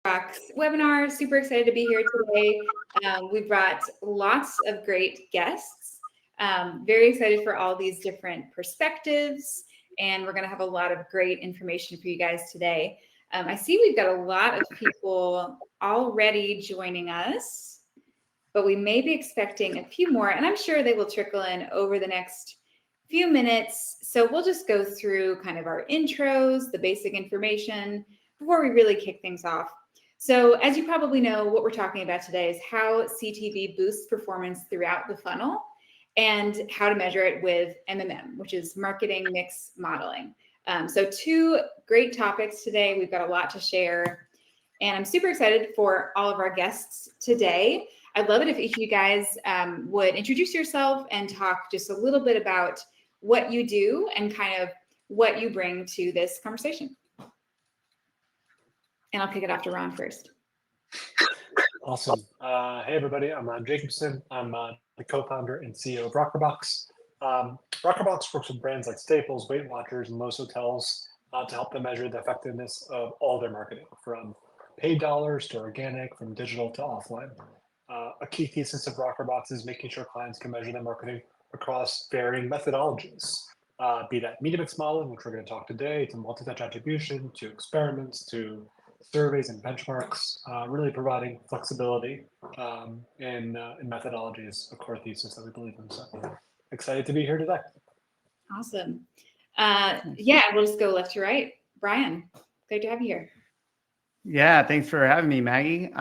Rockerbox webinar. Super excited to be here today. We brought lots of great guests. Very excited for all these different perspectives, and we're going to have a lot of great information for you guys today. I see we've got a lot of people already joining us, but we may be expecting a few more, and I'm sure they will trickle in over the next few minutes. So we'll just go through kind of our intros, the basic information before we really kick things off. So as you probably know, what we're talking about today is how CTV boosts performance throughout the funnel and how to measure it with MMM, which is marketing mix modeling. So two great topics today. We've got a lot to share, and I'm super excited for all of our guests today. I'd love it if each of you guys would introduce yourself and talk just a little bit about what you do and kind of what you bring to this conversation. And I'll kick it off to Ron first. Awesome. Hey, everybody. I'm Jacobson. I'm the co-founder and CEO of Rockerbox. Rockerbox works with brands like Staples, Weight Watchers, and most hotels to help them measure the effectiveness of all their marketing, from paid dollars to organic, from digital to offline. A key thesis of Rockerbox is making sure clients can measure their marketing across varying methodologies, be that media mix modeling, which we're going to talk today, to multi-touch attribution, to experiments, to surveys and benchmarks, really providing flexibility in methodologies, a core thesis that we believe in. So excited to be here today. Awesome. Yeah, we'll just go left to right. Bryan, great to have you here. Yeah, thanks for having me, Maggie.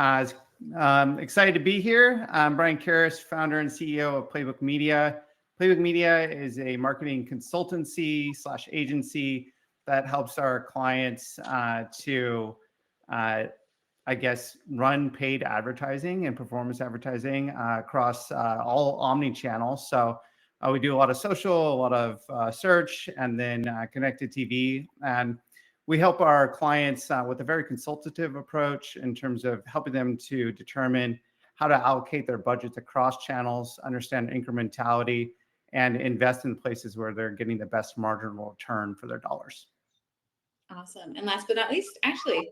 Excited to be here. I'm Bryan Karas, founder and CEO of Playbook Media. Playbook Media is a marketing consultancy / agency that helps our clients to run paid advertising and performance advertising across all omni-channels. So we do a lot of social, a lot of search, and then connected TV. And we help our clients with a very consultative approach in terms of helping them to determine how to allocate their budgets across channels, understand incrementality, and invest in places where they're getting the best marginal return for their dollars. Awesome. And last but not least, Ashley.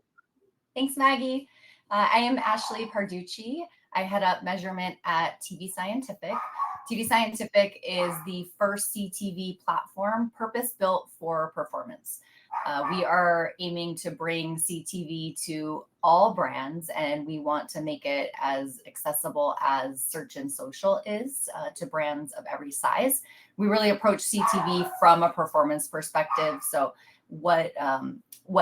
Thanks, Maggie. I am Ashley Parducci. I head up measurement at tvScientific. tvScientific is the first CTV platform purpose-built for performance. We are aiming to bring CTV to all brands, and we want to make it as accessible as search and social is to brands of every size. We really approach CTV from a performance perspective. So what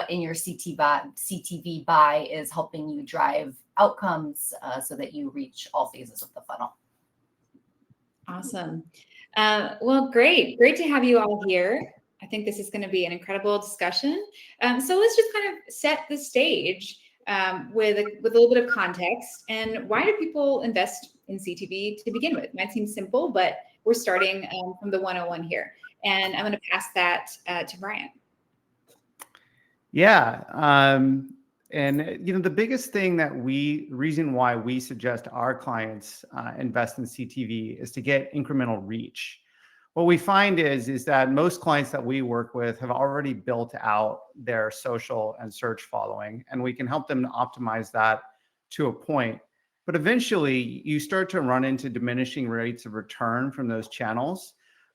in your CTV buy is helping you drive outcomes so that you reach all phases of the funnel. Awesome. Well, great to have you all here. I think this is going to be an incredible discussion. So let's just kind of set the stage with a little bit of context. And why do people invest in CTV to begin with? It might seem simple, but we're starting from the 101 here. And I'm going to pass that to Bryan. Yeah. And the biggest thing reason why we suggest our clients invest in CTV is to get incremental reach. What we find is that most clients that we work with have already built out their social and search following, and we can help them optimize that to a point. But eventually, you start to run into diminishing rates of return from those channels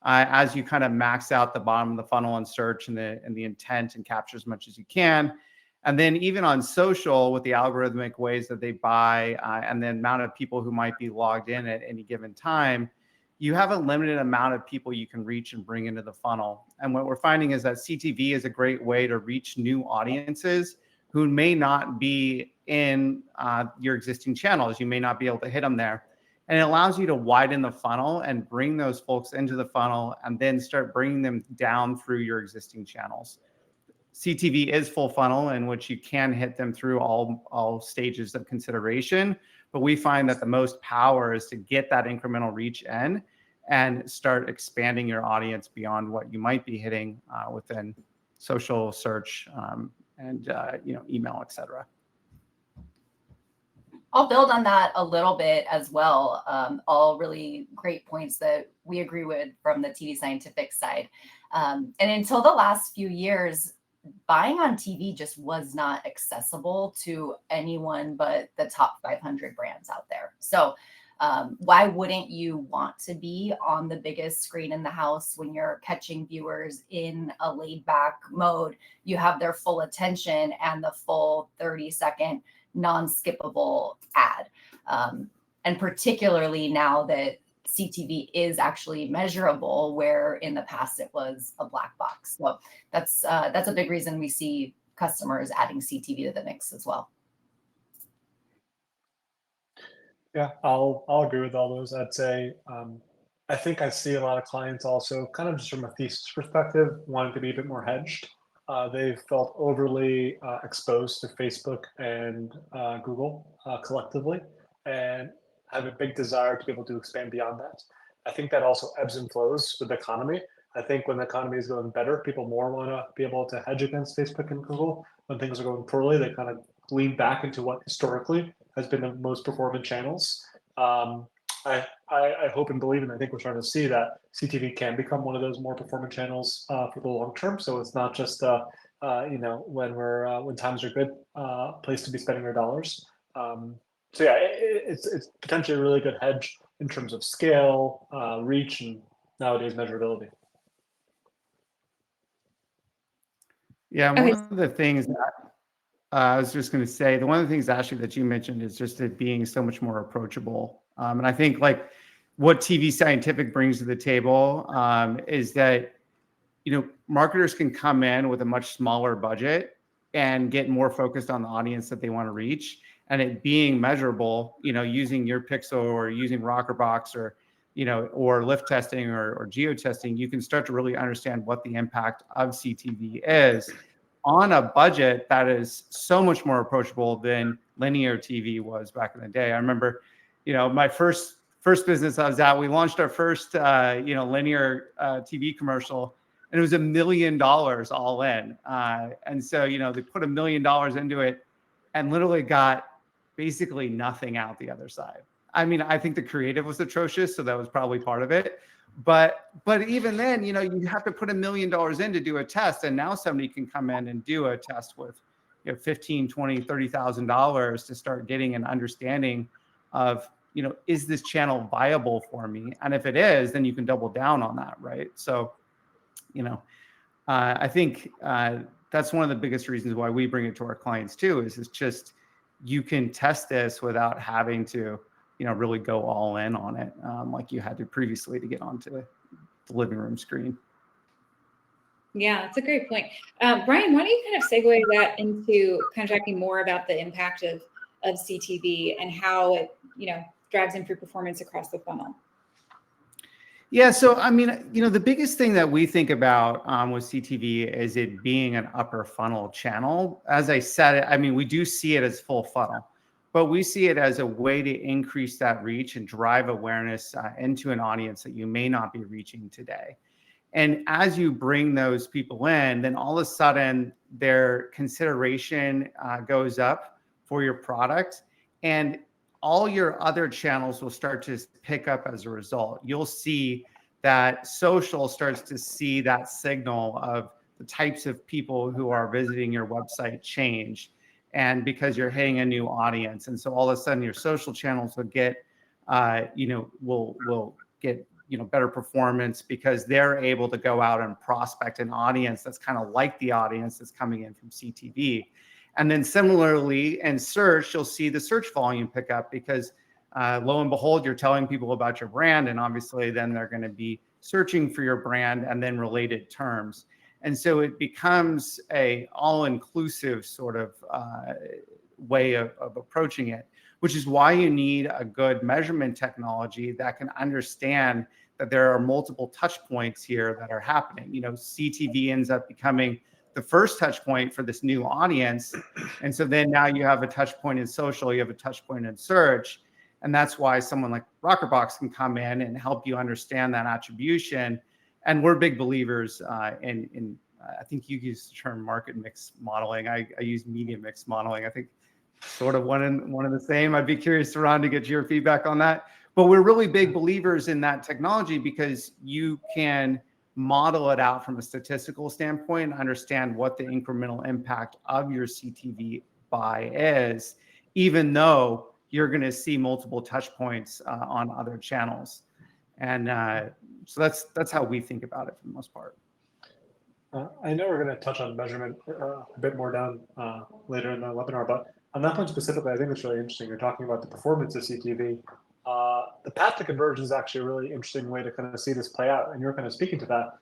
as you kind of max out the bottom of the funnel on search and the intent and capture as much as you can. And then even on social, with the algorithmic ways that they buy and the amount of people who might be logged in at any given time, you have a limited amount of people you can reach and bring into the funnel. And what we're finding is that CTV is a great way to reach new audiences who may not be in your existing channels. You may not be able to hit them there. And it allows you to widen the funnel and bring those folks into the funnel and then start bringing them down through your existing channels. CTV is full funnel in which you can hit them through all stages of consideration. But we find that the most power is to get that incremental reach in and start expanding your audience beyond what you might be hitting within social, search, and email, et cetera. I'll build on that a little bit as well. All really great points that we agree with from the tvScientific side. And until the last few years, buying on TV just was not accessible to anyone but the top 500 brands out there. So why wouldn't you want to be on the biggest screen in the house when you're catching viewers in a laid back mode? You have their full attention and the full 30-second non-skippable ad. And particularly now that CTV is actually measurable, where in the past it was a black box. So that's a big reason we see customers adding CTV to the mix as well. Yeah, I'll agree with all those. I'd say I think I see a lot of clients also kind of just from a thesis perspective wanting to be a bit more hedged. They've felt overly exposed to Facebook and Google collectively, and have a big desire to be able to expand beyond that. I think that also ebbs and flows with the economy. I think when the economy is going better, people more want to be able to hedge against Facebook and Google. When things are going poorly, they kind of lean back into what historically has been the most performant channels. I hope and believe, and I think we're starting to see that CTV can become one of those more performant channels for the long term. So it's not just when times are good, place to be spending our dollars. So yeah, it's potentially a really good hedge in terms of scale, reach, and nowadays measurability. Yeah, one of the things that I was just going to say, one of the things, Ashley, that you mentioned is just it being so much more approachable. And I think like what tvScientific brings to the table is that, marketers can come in with a much smaller budget and get more focused on the audience that they want to reach. And it being measurable, using your pixel or using Rockerbox or lift testing or geo testing, you can start to really understand what the impact of CTV is on a budget that is so much more approachable than linear TV was back in the day. I remember, my first business I was at, we launched our first, linear TV commercial, and it was $1 million all in. And so, they put $1 million into it and literally got basically nothing out the other side. I mean, I think the creative was atrocious, so that was probably part of it. But even then, you have to put $1 million in to do a test, and now somebody can come in and do a test with $15,000, $20,000, $30,000 to start getting an understanding of, is this channel viable for me? And if it is, then you can double down on that, right? So, I think that's one of the biggest reasons why we bring it to our clients too, is it's just, you can test this without having to, really go all in on it like you had to previously to get onto the living room screen. Yeah, that's a great point. Bryan, why don't you kind of segue that into kind of talking more about the impact of CTV and how it, drives improved performance across the funnel? Yeah, so I mean, the biggest thing that we think about with CTV is it being an upper funnel channel. As I said, I mean, we do see it as full funnel, but we see it as a way to increase that reach and drive awareness into an audience that you may not be reaching today. And as you bring those people in, then all of a sudden their consideration goes up for your product, and all your other channels will start to pick up as a result. You'll see that social starts to see that signal of the types of people who are visiting your website change, and because you're hitting a new audience. And so all of a sudden your social channels will get, will get, better performance because they're able to go out and prospect an audience that's kind of like the audience that's coming in from CTV. And then similarly in search, you'll see the search volume pick up because lo and behold, you're telling people about your brand, and obviously then they're going to be searching for your brand and then related terms. And so it becomes a all-inclusive sort of way of approaching it, which is why you need a good measurement technology that can understand that there are multiple touch points here that are happening. CTV ends up becoming the first touch point for this new audience. And so then now you have a touch point in social, you have a touch point in search. And that's why someone like Rockerbox can come in and help you understand that attribution. And we're big believers in I think you use the term market mix modeling. I use media mix modeling. I think sort of one and the same. I'd be curious, Ron, to get your feedback on that. But we're really big believers in that technology because you can model it out from a statistical standpoint and understand what the incremental impact of your CTV buy is, even though you're going to see multiple touch points on other channels. And so that's how we think about it for the most part. I know we're going to touch on measurement a bit more down later in the webinar, but on that point specifically, I think it's really interesting. You're talking about the performance of CTV. The path to conversion is actually a really interesting way to kind of see this play out. And you're kind of speaking to that.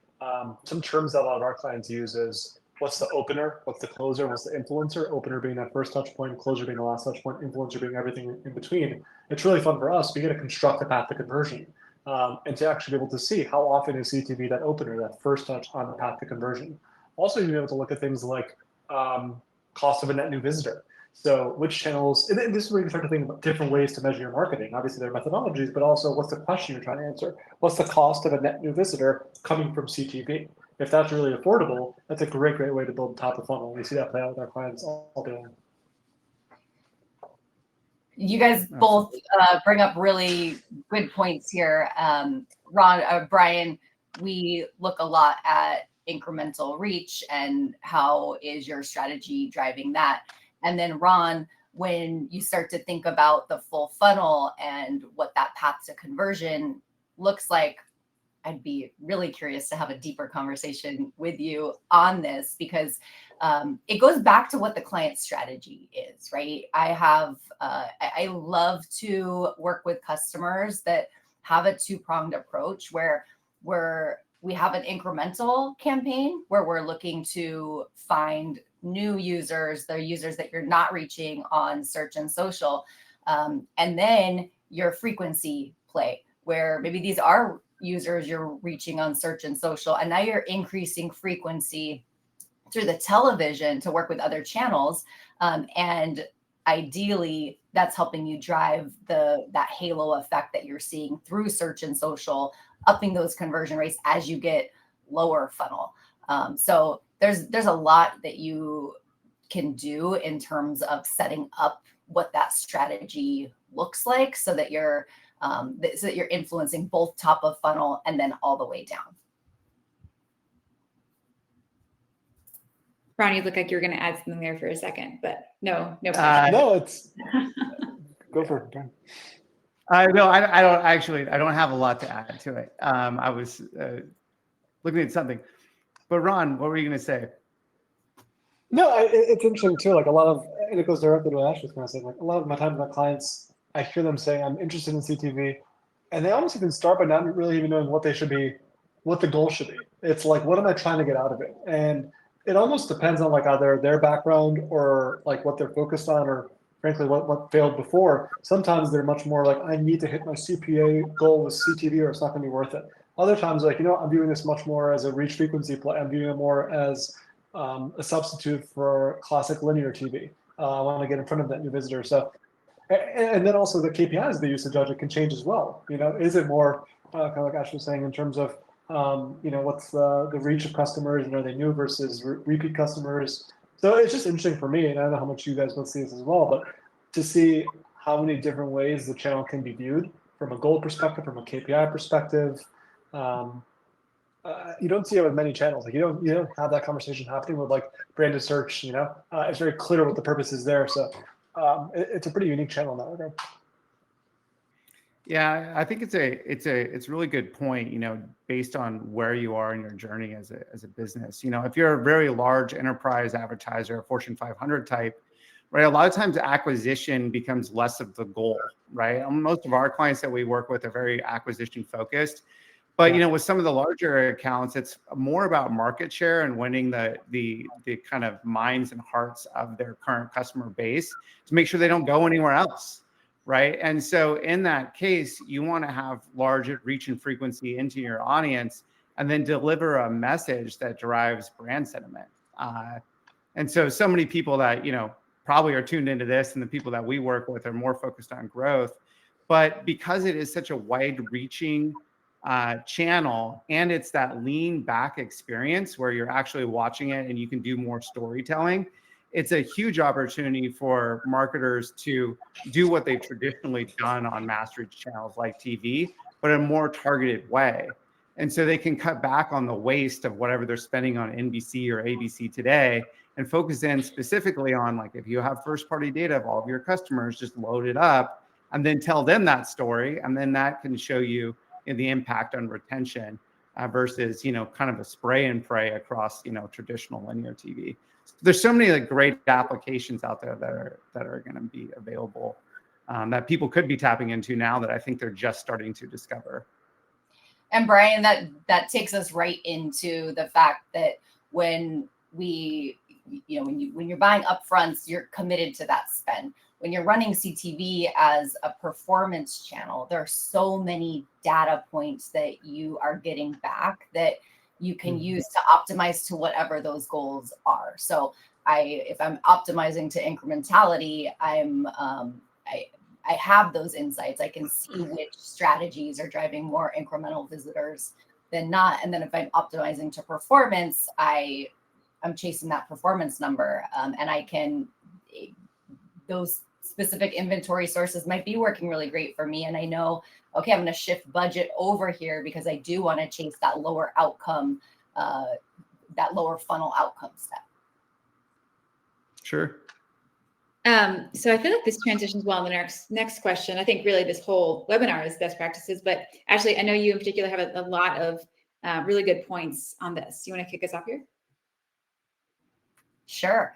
Some terms that a lot of our clients use is what's the opener, what's the closer, what's the influencer, opener being that first touch point, closer being the last touch point, influencer being everything in between. It's really fun for us. We get to construct the path to conversion. And to actually be able to see how often is CTV that opener, that first touch on the path to conversion. Also, you'll be able to look at things like cost of a net new visitor. So which channels, and this is where you start to think about different ways to measure your marketing. Obviously, there are methodologies, but also what's the question you're trying to answer? What's the cost of a net new visitor coming from CTV? If that's really affordable, that's a great way to build top of funnel. We see that play out with our clients all day long. You guys both bring up really good points here. Bryan, we look a lot at incremental reach and how is your strategy driving that? And then Ron, when you start to think about the full funnel and what that path to conversion looks like, I'd be really curious to have a deeper conversation with you on this, because it goes back to what the client strategy is, right? I love to work with customers that have a two-pronged approach where we have an incremental campaign where we're looking to find new users, the users that you're not reaching on search and social. And then your frequency play, where maybe these are users you're reaching on search and social, and now you're increasing frequency through the television to work with other channels. And ideally, that's helping you drive that halo effect that you're seeing through search and social, upping those conversion rates as you get lower funnel. So there's a lot that you can do in terms of setting up what that strategy looks like, so that you're influencing both top of funnel and then all the way down. Ron, you look like you were going to add something there for a second, but no. No, it's go for it, Bryan. No, I don't have a lot to add to it. I was looking at something, but Ron, what were you going to say? No, it's interesting too. Like and it goes directly to what Ash was going to say. Like a lot of my time with my clients, I hear them saying, I'm interested in CTV, and they almost even start by not really even knowing what the goal should be. It's like, what am I trying to get out of it? And it almost depends on like either their background or like what they're focused on, or frankly, what failed before. Sometimes they're much more like, I need to hit my CPA goal with CTV or it's not going to be worth it. Other times, like, I'm viewing this much more as a reach frequency play. I'm viewing it more as a substitute for classic linear TV. I want to get in front of that new visitor. So, and then also the KPIs they use to judge it can change as well. Is it more kind of like Ash was saying in terms of, what's the reach of customers, and are they new versus repeat customers? So it's just interesting for me, and I don't know how much you guys will see this as well, but to see how many different ways the channel can be viewed from a goal perspective, from a KPI perspective. You don't see it with many channels. Like you don't have that conversation happening with like branded search. It's very clear what the purpose is there. So it's a pretty unique channel in that regard. Yeah, I think it's a really good point, based on where you are in your journey as a business. If you're a very large enterprise advertiser, Fortune 500 type, right, a lot of times acquisition becomes less of the goal, right? Most of our clients that we work with are very acquisition focused. But with some of the larger accounts, it's more about market share and winning the kind of minds and hearts of their current customer base to make sure they don't go anywhere else. Right. And so in that case, you want to have large reach and frequency into your audience and then deliver a message that drives brand sentiment. And so many people that, probably are tuned into this, and the people that we work with are more focused on growth. But because it is such a wide reaching channel, and it's that lean back experience where you're actually watching it and you can do more storytelling, it's a huge opportunity for marketers to do what they've traditionally done on mass reach channels like TV, but in a more targeted way. And so they can cut back on the waste of whatever they're spending on NBC or ABC today and focus in specifically on, like, if you have first party data of all of your customers, just load it up and then tell them that story. And then that can show you, the impact on retention versus, kind of a spray and pray across, traditional linear TV. So there's so many like great applications out there that are going to be available that people could be tapping into now that I think they're just starting to discover. And Bryan, that takes us right into the fact that when when you're buying upfronts, you're committed to that spend. When you're running CTV as a performance channel, there are so many data points that you are getting back that you can use to optimize to whatever those goals are. So if I'm optimizing to incrementality, I have those insights. I can see which strategies are driving more incremental visitors than not. And then if I'm optimizing to performance, I'm chasing that performance number. And those specific inventory sources might be working really great for me. And I know, okay, I'm going to shift budget over here because I do want to chase that lower outcome, that lower funnel outcome step. Sure. So I feel like this transitions well in the next question. I think really this whole webinar is best practices, but Ashley, I know you in particular have a lot of really good points on this. You want to kick us off here? Sure.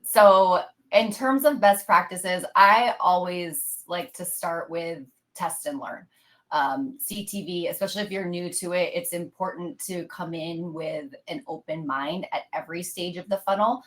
So in terms of best practices, I always like to start with test and learn. CTV, especially if you're new to it, it's important to come in with an open mind at every stage of the funnel.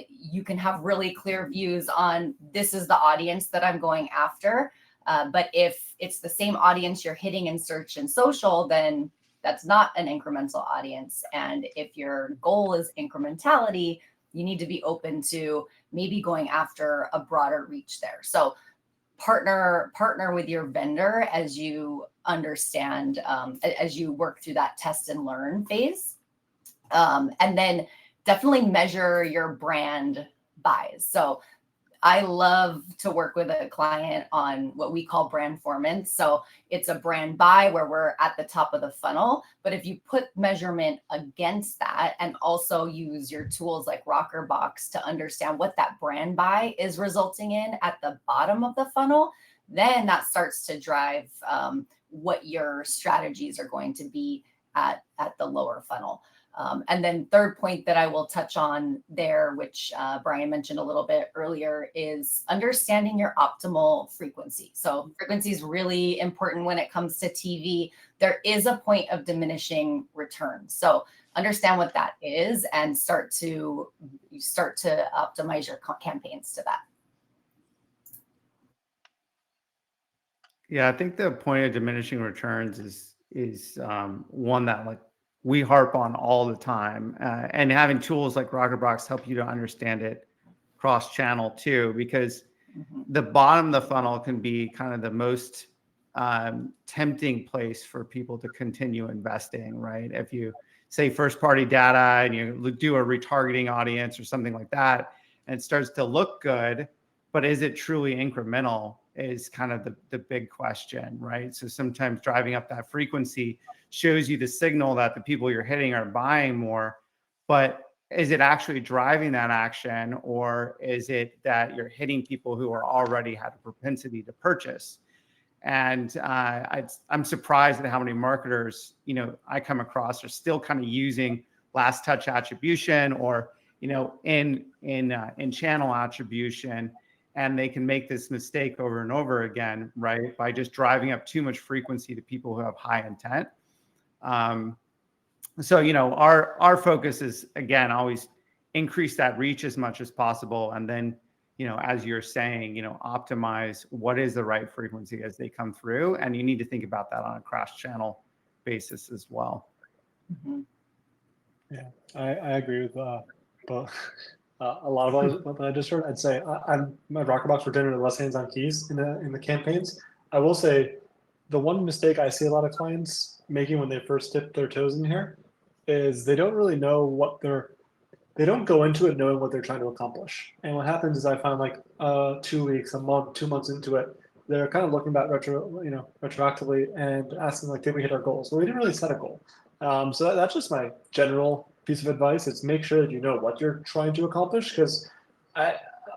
You can have really clear views on this is the audience that I'm going after. But if it's the same audience you're hitting in search and social, then that's not an incremental audience. And if your goal is incrementality, you need to be open to maybe going after a broader reach there. So partner with your vendor as you understand, as you work through that test and learn phase. And then definitely measure your brand buys. So I love to work with a client on what we call brand formance. So it's a brand buy where we're at the top of the funnel. But if you put measurement against that and also use your tools like Rockerbox to understand what that brand buy is resulting in at the bottom of the funnel, then that starts to drive what your strategies are going to be at the lower funnel. And then third point that I will touch on there, which Bryan mentioned a little bit earlier, is understanding your optimal frequency. So frequency is really important when it comes to TV. There is a point of diminishing returns. So understand what that is and start to optimize your campaigns to that. Yeah, I think the point of diminishing returns is one that like we harp on all the time, and having tools like Rockerbox help you to understand it cross-channel too, because the bottom of the funnel can be kind of the most tempting place for people to continue investing, right? If you say first-party data and you do a retargeting audience or something like that, and it starts to look good, but is it truly incremental is kind of the big question, right? So sometimes driving up that frequency shows you the signal that the people you're hitting are buying more, but is it actually driving that action, or is it that you're hitting people who are already had a propensity to purchase? And I'm surprised at how many marketers, I come across are still kind of using last touch attribution or, in channel attribution. And they can make this mistake over and over again, right? By just driving up too much frequency to people who have high intent. So, our focus is, again, always increase that reach as much as possible. And then, as you're saying, optimize what is the right frequency as they come through. And you need to think about that on a cross-channel basis as well. Mm-hmm. Yeah, I agree with both. A lot of what I just heard. I'd say my Rockerbox, we're generally less hands-on keys in the campaigns. I will say the one mistake I see a lot of clients making when they first dip their toes in here is they don't really know they don't go into it knowing what they're trying to accomplish. And what happens is I find like 2 weeks, a month, 2 months into it, they're kind of looking back retroactively and asking like, did we hit our goals? Well, we didn't really set a goal. So that's just my general piece of advice. It's make sure that you know what you're trying to accomplish, because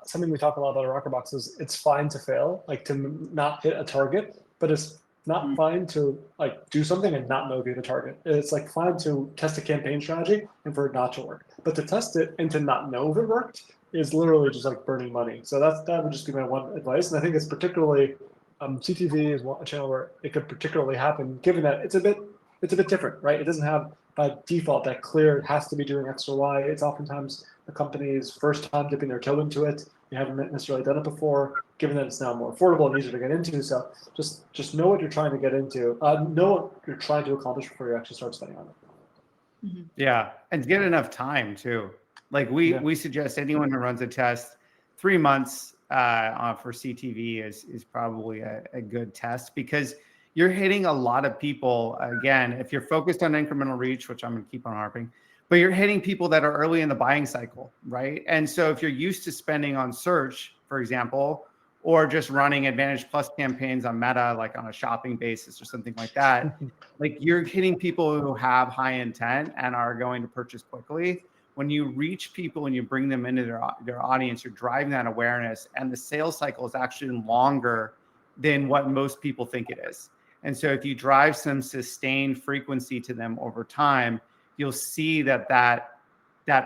something we talk a lot about at Rockerbox is it's fine to fail, like to not hit a target, but it's not fine to like do something and not know if you hit a target. It's like fine to test a campaign strategy and for it not to work, but to test it and to not know if it worked is literally just like burning money. So that would just be my one advice. And I think it's particularly CTV is a channel where it could particularly happen, given that it's a bit different, right? It doesn't have by default that clear, it has to be doing X or Y. It's oftentimes the company's first time dipping their toe into it. You haven't necessarily done it before, given that it's now more affordable and easier to get into. So just know what you're trying to get into, know what you're trying to accomplish before you actually start spending on it. Mm-hmm. Yeah, and get enough time too. Like we suggest anyone who runs a test, 3 months for CTV is probably a good test, because you're hitting a lot of people. Again, if you're focused on incremental reach, which I'm going to keep on harping, but you're hitting people that are early in the buying cycle, right? And so if you're used to spending on search, for example, or just running Advantage Plus campaigns on Meta, like on a shopping basis or something like that, like you're hitting people who have high intent and are going to purchase quickly. When you reach people and you bring them into their audience, you're driving that awareness, and the sales cycle is actually longer than what most people think it is. And so if you drive some sustained frequency to them over time, you'll see that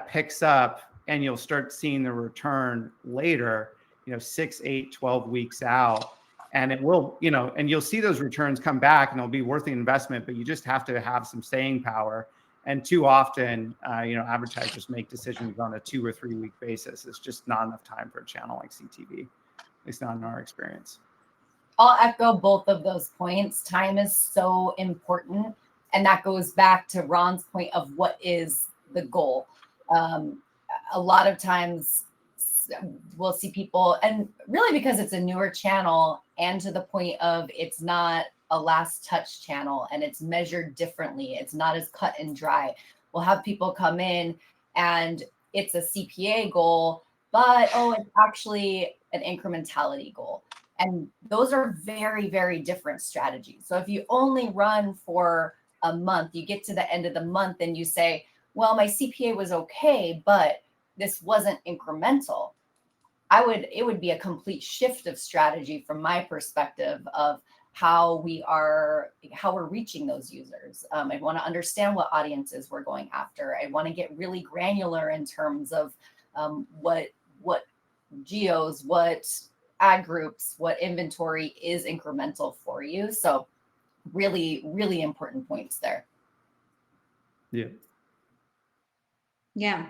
picks up, and you'll start seeing the return later, 6, 8, 12 weeks out. And it will, and you'll see those returns come back, and it'll be worth the investment, but you just have to have some staying power. And too often, advertisers make decisions on a 2 or 3 week basis. It's just not enough time for a channel like CTV. At least not in our experience. I'll echo both of those points. Time is so important. And that goes back to Ron's point of what is the goal. A lot of times we'll see people, and really because it's a newer channel, and to the point of it's not a last touch channel and it's measured differently, it's not as cut and dry. We'll have people come in and it's a CPA goal, but it's actually an incrementality goal. And those are very, very different strategies. So if you only run for a month, you get to the end of the month and you say, well, my CPA was okay, but this wasn't incremental. It would be a complete shift of strategy from my perspective of how we're reaching those users. I want to understand what audiences we're going after. I want to get really granular in terms of what geos, what ad groups, what inventory is incremental for you. So really, really important points there. Yeah. Yeah.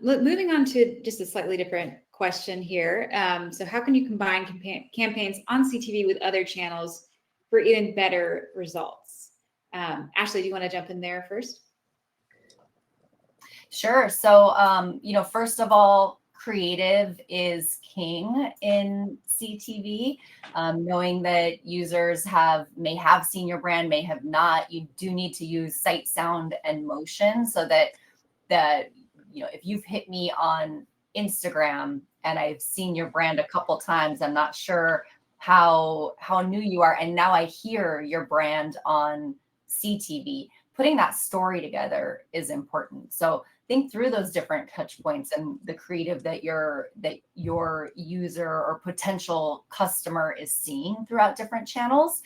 Moving on to just a slightly different question here. So how can you combine campaigns on CTV with other channels for even better results? Ashley, do you want to jump in there first? Sure. So, first of all, creative is king in CTV. Knowing that users may have seen your brand, may have not, you do need to use sight, sound, and motion so that if you've hit me on Instagram and I've seen your brand a couple times, I'm not sure how new you are, and now I hear your brand on CTV. Putting that story together is important. So think through those different touch points and the creative that your user or potential customer is seeing throughout different channels.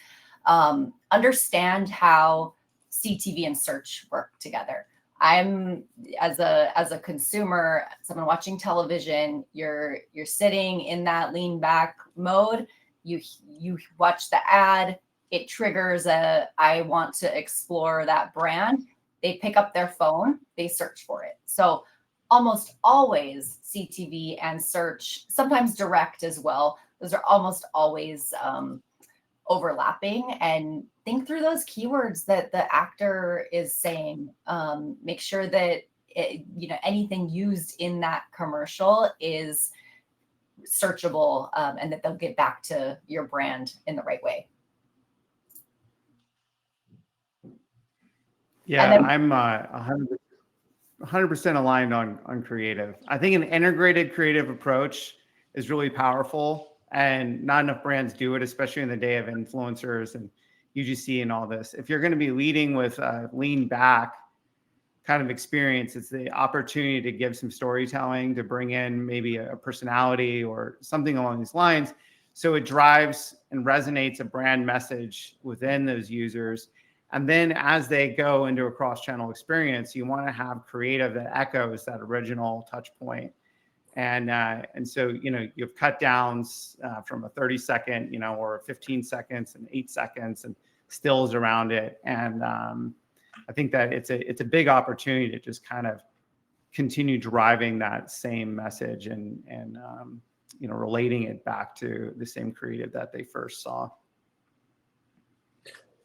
Understand how CTV and search work together. I'm as a consumer, someone watching television, you're sitting in that lean back mode. You watch the ad, it triggers I want to explore that brand. They pick up their phone, they search for it. So almost always CTV and search, sometimes direct as well. Those are almost always overlapping, and think through those keywords that the actor is saying. Make sure that anything used in that commercial is searchable, and that they'll get back to your brand in the right way. Yeah, I'm 100% aligned on creative. I think an integrated creative approach is really powerful. and not enough brands do it, especially in the day of influencers and UGC and all this. If you're going to be leading with a lean back kind of experience, it's the opportunity to give some storytelling, to bring in maybe a personality or something along these lines. So it drives and resonates a brand message within those users. And then as they go into a cross-channel experience, you want to have creative that echoes that original touch point. And so, you have cut downs from a 30-second, or 15 seconds and 8 seconds and stills around it. And I think that it's a big opportunity to just kind of continue driving that same message and relating it back to the same creative that they first saw.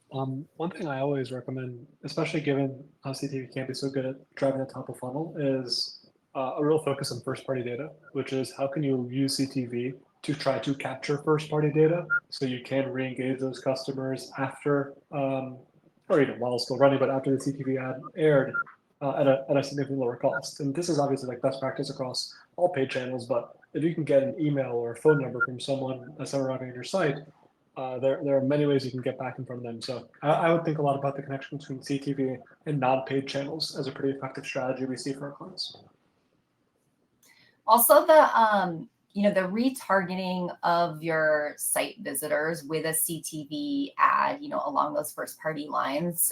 One thing I always recommend, especially given how CTV can't be so good at driving the top of funnel, is a real focus on first-party data, which is how can you use CTV to try to capture first-party data so you can re-engage those customers after, or even while still running, but after the CTV ad aired at a significantly lower cost. And this is obviously like best practice across all paid channels, but if you can get an email or a phone number from someone that's arriving on your site, there are many ways you can get back in front of them. So I would think a lot about the connection between CTV and non-paid channels as a pretty effective strategy we see for our clients. Also, the retargeting of your site visitors with a CTV ad, along those first party lines,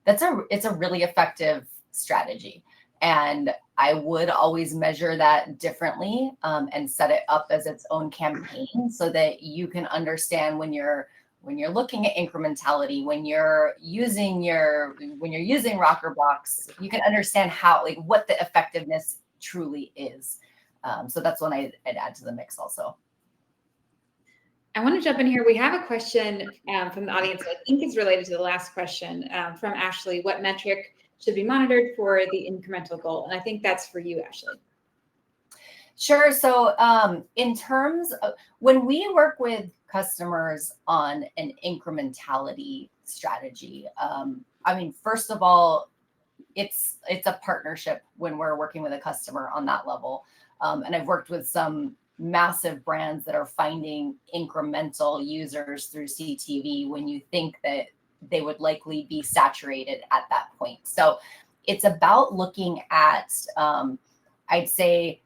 it's a really effective strategy. And I would always measure that differently and set it up as its own campaign so that you can understand when you're looking at incrementality, when you're using Rockerbox, you can understand how, what the effectiveness truly is. So that's one I'd add to the mix also. I want to jump in here. We have a question from the audience that I think is related to the last question from Ashley. What metric should be monitored for the incremental goal? And I think that's for you, Ashley. Sure. So in terms of when we work with customers on an incrementality strategy, first of all, it's a partnership when we're working with a customer on that level. And I've worked with some massive brands that are finding incremental users through CTV when you think that they would likely be saturated at that point. So it's about looking at, I'd say,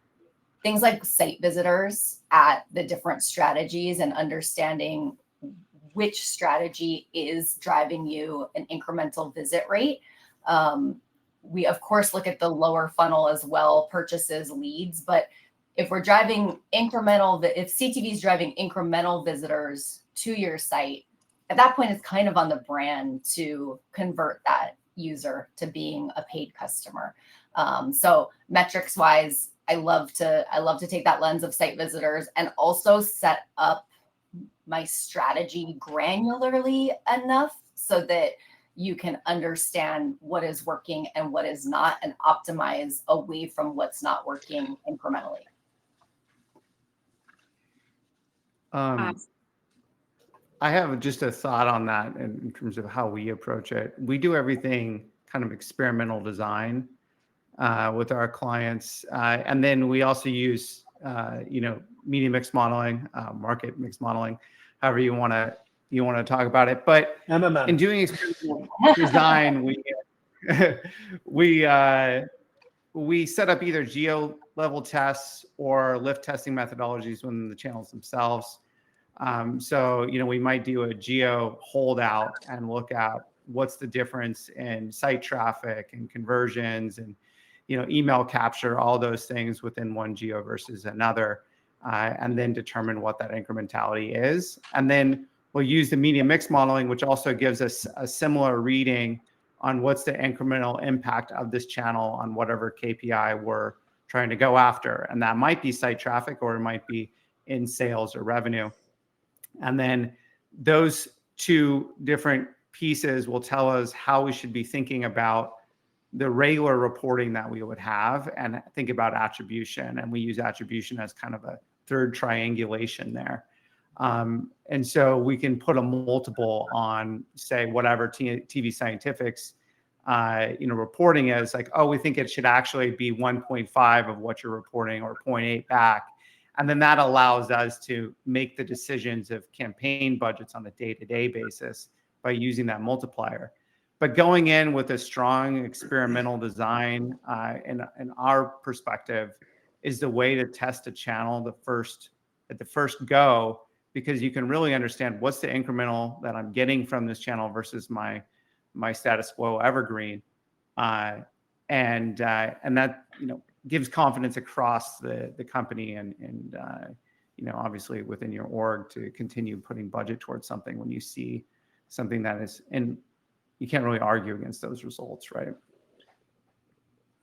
things like site visitors at the different strategies and understanding which strategy is driving you an incremental visit rate. We, of course, look at the lower funnel as well, purchases, leads. But if we're driving if CTV is driving incremental visitors to your site, at that point, it's kind of on the brand to convert that user to being a paid customer. So metrics wise, I love to take that lens of site visitors and also set up my strategy granularly enough so that you can understand what is working and what is not and optimize away from what's not working incrementally. I have just a thought on that in terms of how we approach it. We do everything kind of experimental design with our clients. And then we also use, media mix modeling, market mix modeling, however you want to talk about it. But in doing experimental design, we set up either geo level tests or lift testing methodologies within the channels themselves. So, we might do a geo holdout and look at what's the difference in site traffic and conversions and, email capture, all those things within one geo versus another, and then determine what that incrementality is. And then we'll use the media mix modeling, which also gives us a similar reading on what's the incremental impact of this channel on whatever KPI we're trying to go after. And that might be site traffic or it might be in sales or revenue. And then those two different pieces will tell us how we should be thinking about the regular reporting that we would have and think about attribution. And we use attribution as kind of a third triangulation there. And so we can put a multiple on, say, whatever tvScientific's reporting is, like, oh, we think it should actually be 1.5 of what you're reporting or 0.8 back. And then that allows us to make the decisions of campaign budgets on a day-to-day basis by using that multiplier. But going in with a strong experimental design, in our perspective, is the way to test a channel at the first go, because you can really understand what's the incremental that I'm getting from this channel versus my status quo evergreen, and that gives confidence across the company and obviously within your org to continue putting budget towards something when you see something that is, and you can't really argue against those results, right?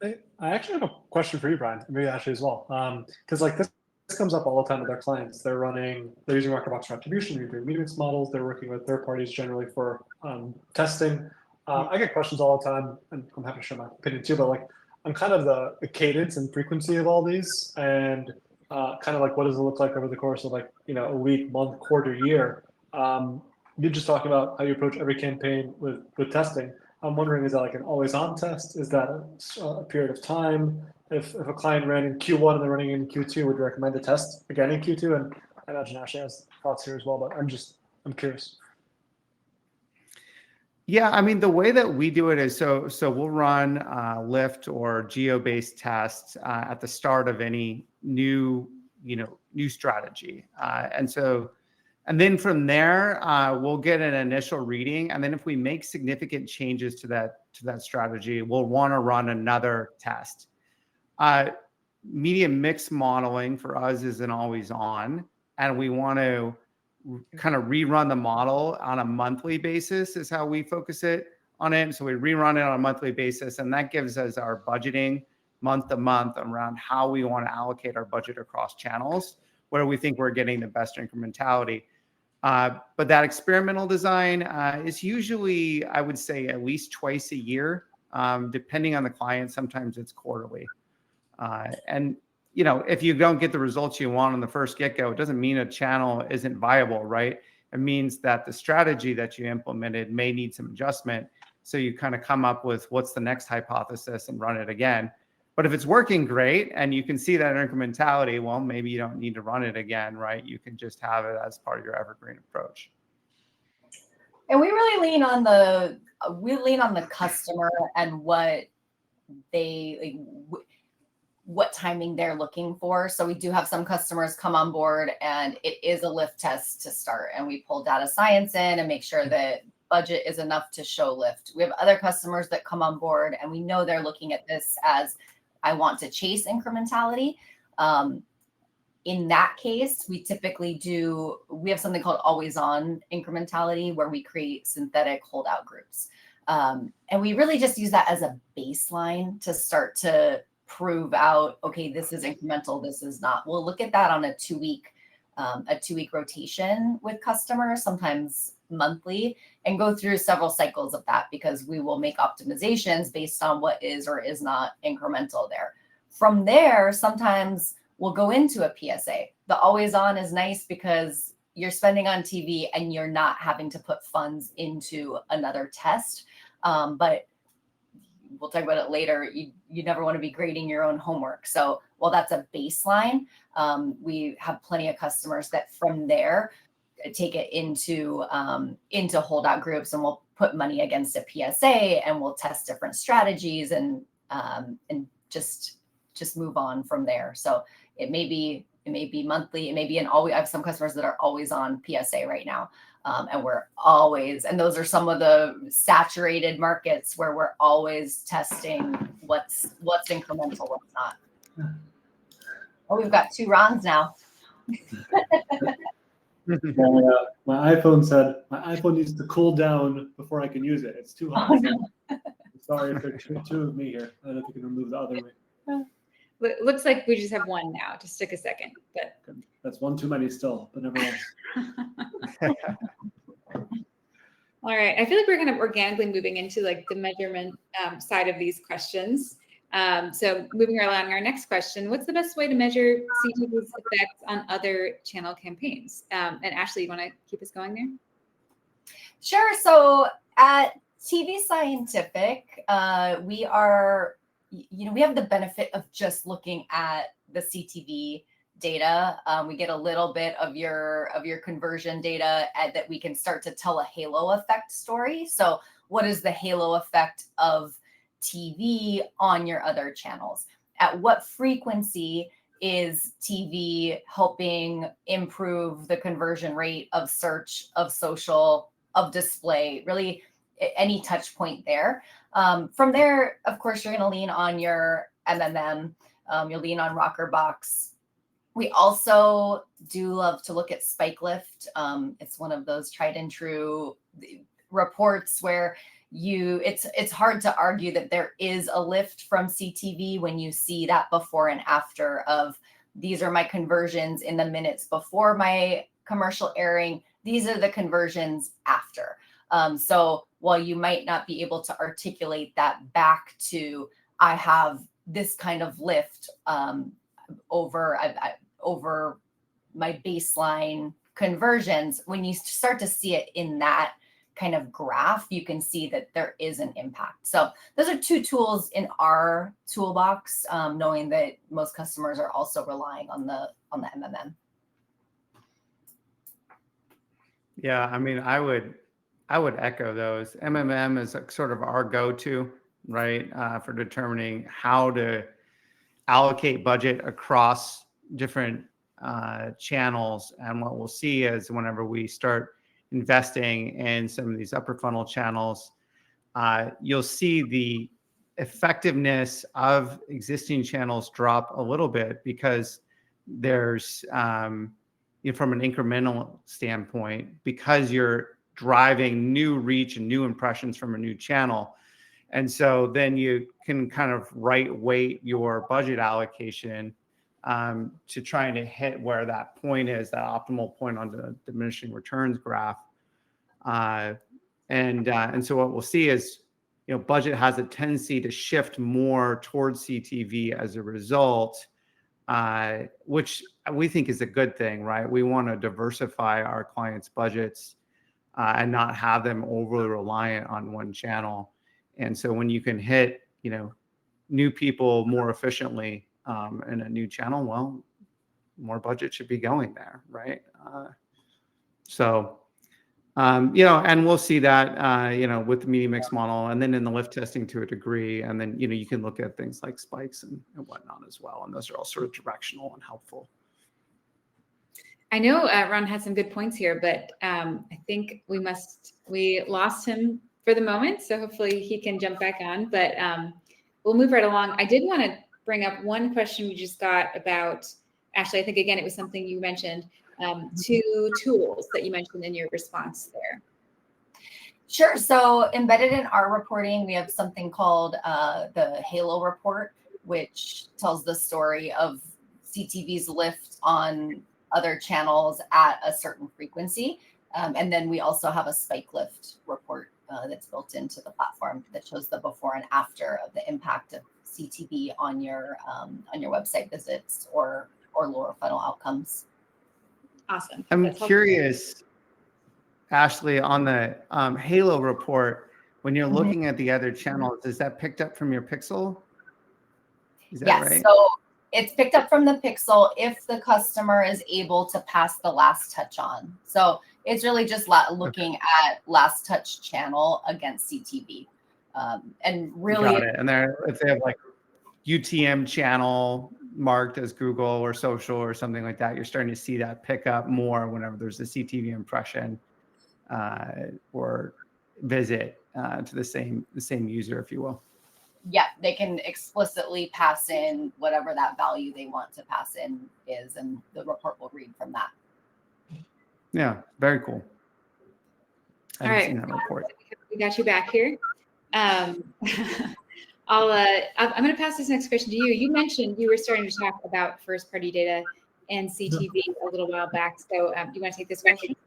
I actually have a question for you, Bryan, maybe Ashley as well, because like this comes up all the time with our clients. They're using Rockerbox for attribution, they're doing media mix models, they're working with third parties generally for testing. I get questions all the time, and I'm happy to share my opinion too, but like I'm kind of the cadence and frequency of all these, and kind of like what does it look like over the course of like a week, month, quarter, year. You just talking about how you approach every campaign with testing. I'm wondering, is that like an always-on test? Is that a period of time? If a client ran in Q1 and they're running in Q2, would you recommend a test again in Q2? And I imagine Ashley has thoughts here as well, but I'm curious. Yeah, I mean, the way that we do it is so we'll run lift or geo-based tests at the start of any new strategy, and then from there we'll get an initial reading, and then if we make significant changes to that strategy, we'll want to run another test. Media mix modeling for us is an always on, and we want to kind of rerun the model on a monthly basis is how we focus it on it. So we rerun it on a monthly basis, and that gives us our budgeting month to month around how we want to allocate our budget across channels, where we think we're getting the best incrementality. But that experimental design is usually, I would say, at least twice a year, depending on the client. Sometimes it's quarterly. And if you don't get the results you want on the first get-go, it doesn't mean a channel isn't viable, right? It means that the strategy that you implemented may need some adjustment. So you kind of come up with what's the next hypothesis and run it again. But if it's working great and you can see that incrementality, well, maybe you don't need to run it again, right? You can just have it as part of your evergreen approach. And we really lean on the customer and what they what timing they're looking for. So we do have some customers come on board and it is a lift test to start, and we pull data science in and make sure that budget is enough to show lift. We have other customers that come on board and we know they're looking at this as, I want to chase incrementality. In that case, we have something called always on incrementality, where we create synthetic holdout groups. And we really just use that as a baseline to start to prove out, okay, this is incremental, this is not. We'll look at that on a two-week rotation with customers, sometimes monthly, and go through several cycles of that, because we will make optimizations based on what is or is not incremental there. From there, sometimes we'll go into a PSA. The always on is nice because you're spending on TV and you're not having to put funds into another test. But we'll talk about it later. You never want to be grading your own homework. So while that's a baseline, we have plenty of customers that from there take it into holdout groups, and we'll put money against a PSA and we'll test different strategies and just move on from there. So it may be monthly, it may be I have some customers that are always on PSA right now. And those are some of the saturated markets where we're always testing what's incremental, what's not. Oh, we've got 2 Rons now. My iPhone said my iPhone needs to cool down before I can use it. It's too hot. Oh, no. Sorry if there are 2 of me here. I don't know if you can remove the other way. It looks like we just have 1 now. Just took a second, but That's 1 too many still, but nevertheless. all right. I feel like we're kind of organically moving into like the measurement side of these questions. So moving along, our next question: what's the best way to measure CTV's effects on other channel campaigns? And Ashley, you want to keep us going there? Sure. So at tvScientific, we have the benefit of just looking at the CTV data. We get a little bit of your conversion data that we can start to tell a halo effect story. So what is the halo effect of TV on your other channels? At what frequency is TV helping improve the conversion rate of search, of social, of display, really any touch point there? From there, of course, you're going to lean on your MMM. You'll lean on Rockerbox. We also do love to look at spike lift. It's one of those tried and true reports where it's hard to argue that there is a lift from CTV when you see that before and after of these are my conversions in the minutes before my commercial airing. These are the conversions after. So while you might not be able to articulate that back to, I have this kind of lift over my baseline conversions, when you start to see it in that kind of graph, you can see that there is an impact. So those are two tools in our toolbox, knowing that most customers are also relying on the MMM. Yeah, I mean, I would echo those. MMM is sort of our go-to, right, for determining how to allocate budget across different channels. And what we'll see is whenever we start investing in some of these upper funnel channels, you'll see the effectiveness of existing channels drop a little bit because there's, from an incremental standpoint, because you're driving new reach and new impressions from a new channel. And so then you can kind of right weight your budget allocation to trying to hit where that point is, that optimal point on the diminishing returns graph. And so what we'll see is, budget has a tendency to shift more towards CTV as a result, which we think is a good thing, right? We want to diversify our clients' budgets and not have them overly reliant on one channel. And so when you can hit, new people more efficiently in a new channel, well, more budget should be going there, right? And we'll see that, with the media mix model, and then in the lift testing to a degree, and then, you can look at things like spikes and whatnot as well. And those are all sort of directional and helpful. I know Ron had some good points here, but I think we lost him for the moment. So hopefully he can jump back on, but we'll move right along. I did want to bring up one question we just got about, Ashley, I think, again, it was something you mentioned, two tools that you mentioned in your response there. Sure. So embedded in our reporting, we have something called the Halo report, which tells the story of CTV's lift on other channels at a certain frequency. And then we also have a spike lift report that's built into the platform that shows the before and after of the impact of CTV on your website visits or lower funnel outcomes. Awesome. I'm curious, Ashley, on the Halo report, when you're looking at the other channels, is that picked up from your pixel? Is that right? So it's picked up from the pixel if the customer is able to pass the last touch on. So it's really just looking at last touch channel against CTV. And really, got it. And if they have like UTM channel marked as Google or social or something like that, you're starting to see that pick up more whenever there's a CTV impression or visit to the same user, if you will. Yeah, they can explicitly pass in whatever that value they want to pass in is, and the report will read from that. Yeah, very cool. All right, seen that report. We got you back here. I'm going to pass this next question to you. You mentioned you were starting to talk about first-party data and CTV a little while back. So do you want to take this question?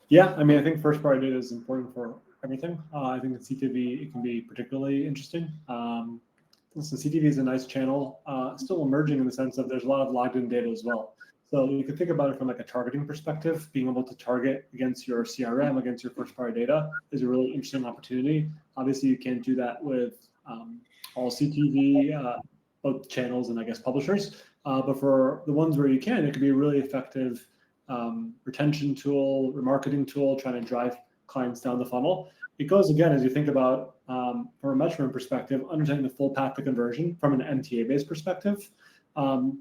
Yeah, I mean, I think first-party data is important for everything. I think that CTV, it can be particularly interesting. So CTV is a nice channel, still emerging in the sense of there's a lot of logged in data as well. So you can think about it from like a targeting perspective. Being able to target against your CRM, against your first-party data is a really interesting opportunity. Obviously, you can't do that with all CTV, both channels and I guess publishers. But for the ones where you can, it can be a really effective retention tool, remarketing tool, trying to drive clients down the funnel. It goes, again, as you think about from a measurement perspective, understanding the full path to conversion from an MTA-based perspective.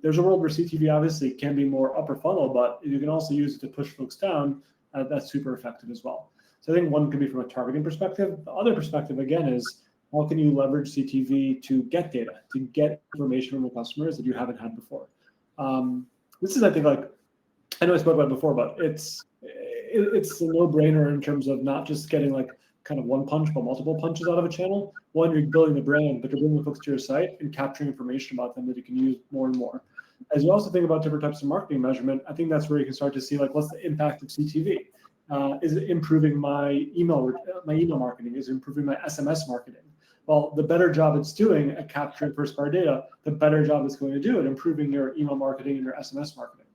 There's a world where CTV obviously can be more upper funnel, but you can also use it to push folks down. That's super effective as well. So I think one could be from a targeting perspective. The other perspective, again, is how can you leverage CTV to get data, to get information from the customers that you haven't had before? This is, I think, like, I know I spoke about it before, but it's a no-brainer in terms of not just getting like kind of one punch, but multiple punches out of a channel. One, you're building the brand, but you're bringing folks to your site and capturing information about them that you can use more and more. As you also think about different types of marketing measurement, I think that's where you can start to see, like, what's the impact of CTV? Is it improving my email marketing? Is it improving my SMS marketing? Well, the better job it's doing at capturing first-party data, the better job it's going to do at improving your email marketing and your SMS marketing.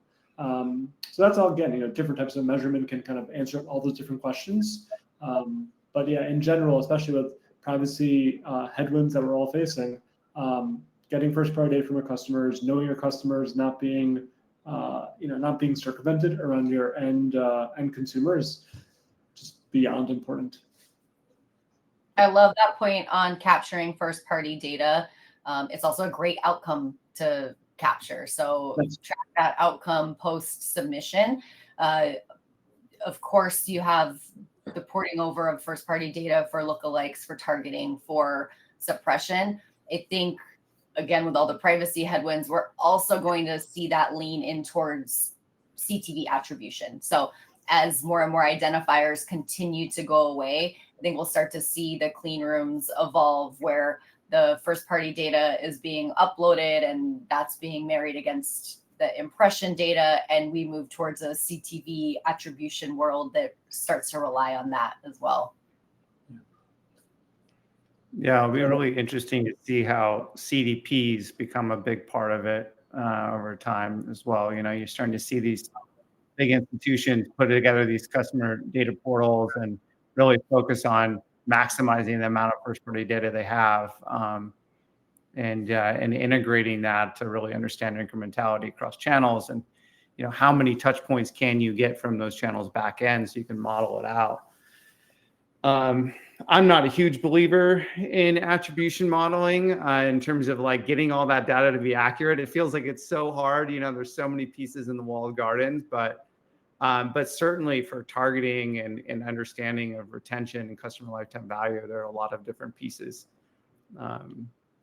So that's all, again, different types of measurement can kind of answer all those different questions. But yeah, in general, especially with privacy headwinds that we're all facing, getting first-party data from your customers, knowing your customers, not being circumvented around your end consumers, just beyond important. I love that point on capturing first-party data. It's also a great outcome to capture. So track that outcome post-submission. Of course, you have the porting over of first-party data for lookalikes, for targeting, for suppression. I think, again, with all the privacy headwinds, we're also going to see that lean in towards CTV attribution. So as more and more identifiers continue to go away, I think we'll start to see the clean rooms evolve where the first-party data is being uploaded and that's being married against the impression data, and we move towards a CTV attribution world that starts to rely on that as well. Yeah, it'll be really interesting to see how CDPs become a big part of it over time as well. You're starting to see these big institutions put together these customer data portals and really focus on maximizing the amount of first-party data they have, and integrating that to really understand incrementality across channels, and how many touch points can you get from those channels back end so you can model it out. I'm not a huge believer in attribution modeling in terms of like getting all that data to be accurate. It feels like it's so hard. There's so many pieces in the walled gardens, but certainly for targeting and understanding of retention and customer lifetime value, there are a lot of different pieces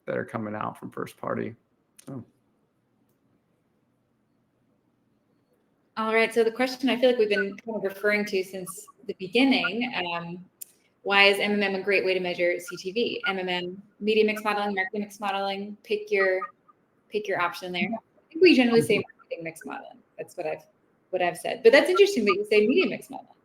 that are coming out from first party. So. All right. So the question I feel like we've been kind of referring to since the beginning, why is MMM a great way to measure CTV? MMM, media mix modeling, marketing mix modeling, pick your option there. I think we generally say marketing mix modeling. That's what I've said. But that's interesting that you say media mix modeling.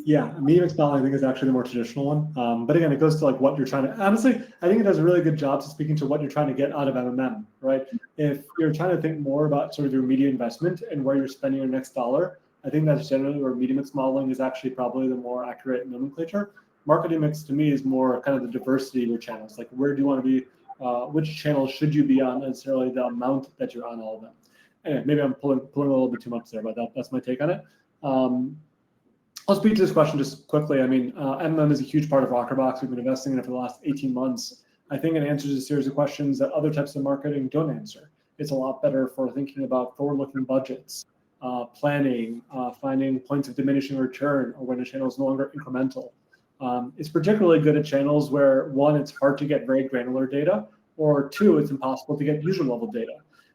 Yeah, media mix modeling I think is actually the more traditional one. But again, it goes to like what you're trying to, honestly, I think it does a really good job to speaking to what you're trying to get out of MMM, right? If you're trying to think more about sort of your media investment and where you're spending your next dollar, I think that's generally where media mix modeling is actually probably the more accurate nomenclature. Marketing mix to me is more kind of the diversity of your channels. Like, where do you want to be? Which channels should you be on? Necessarily the amount that you're on all of them. Anyway, maybe I'm pulling a little bit too much there, but that's my take on it. I'll speak to this question just quickly. I mean, MMM is a huge part of Rockerbox. We've been investing in it for the last 18 months. I think it answers a series of questions that other types of marketing don't answer. It's a lot better for thinking about forward-looking budgets, planning, finding points of diminishing return, or when a channel is no longer incremental. It's particularly good at channels where, one, it's hard to get very granular data, or two, it's impossible to get user-level data.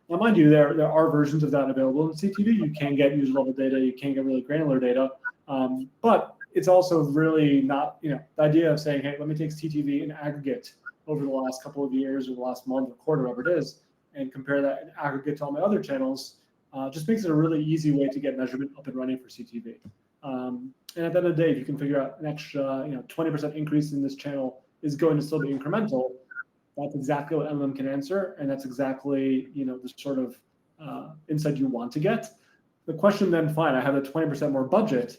Now, mind you, there are versions of that available in CTV. You can get user-level data. You can get really granular data. But it's also really not, the idea of saying, hey, let me take CTV in aggregate over the last couple of years or the last month or quarter, whatever it is, and compare that in aggregate to all my other channels, just makes it a really easy way to get measurement up and running for CTV. And at the end of the day, if you can figure out an extra, 20% increase in this channel is going to still be incremental, that's exactly what MMM can answer, and that's exactly, the sort of insight you want to get. The question then, fine, I have a 20% more budget.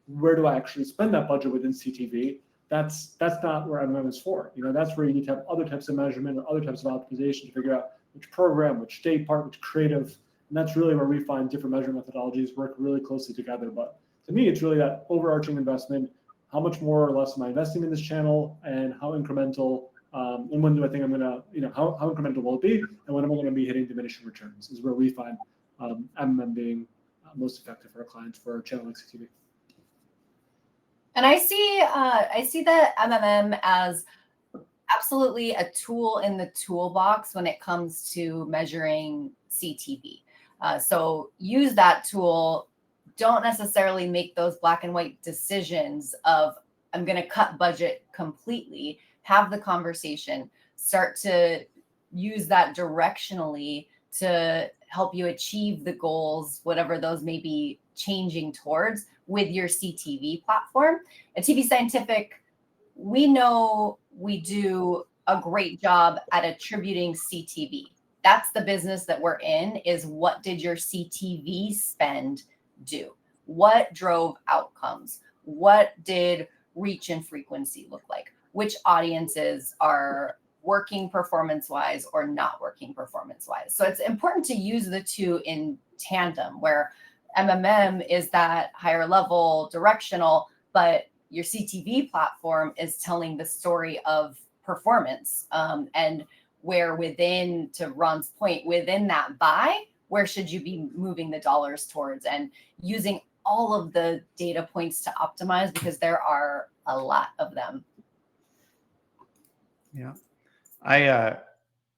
Where do I actually spend that budget within CTV? that's not where MMM is for. That's where you need to have other types of measurement or other types of optimization to figure out which program, which day part, which creative. And that's really where we find different measurement methodologies work really closely together. But to me, it's really that overarching investment. How much more or less am I investing in this channel, and how incremental, and when do I think I'm going to, how incremental will it be, and when am I going to be hitting diminishing returns is where we find MMM being most effective for our clients for a channel like CTV. And I see the MMM as absolutely a tool in the toolbox when it comes to measuring CTV. So use that tool. Don't necessarily make those black and white decisions of, I'm going to cut budget completely. Have the conversation. Start to use that directionally to help you achieve the goals, whatever those may be changing towards with your CTV platform. At tvScientific, we know we do a great job at attributing CTV. That's the business that we're in, is what did your CTV spend do? What drove outcomes? What did reach and frequency look like? Which audiences are working performance-wise or not working performance-wise? So it's important to use the two in tandem, where MMM is that higher level directional, but your CTV platform is telling the story of performance, and where within, to Ron's point, within that buy, where should you be moving the dollars towards, and using all of the data points to optimize, because there are a lot of them. Yeah, I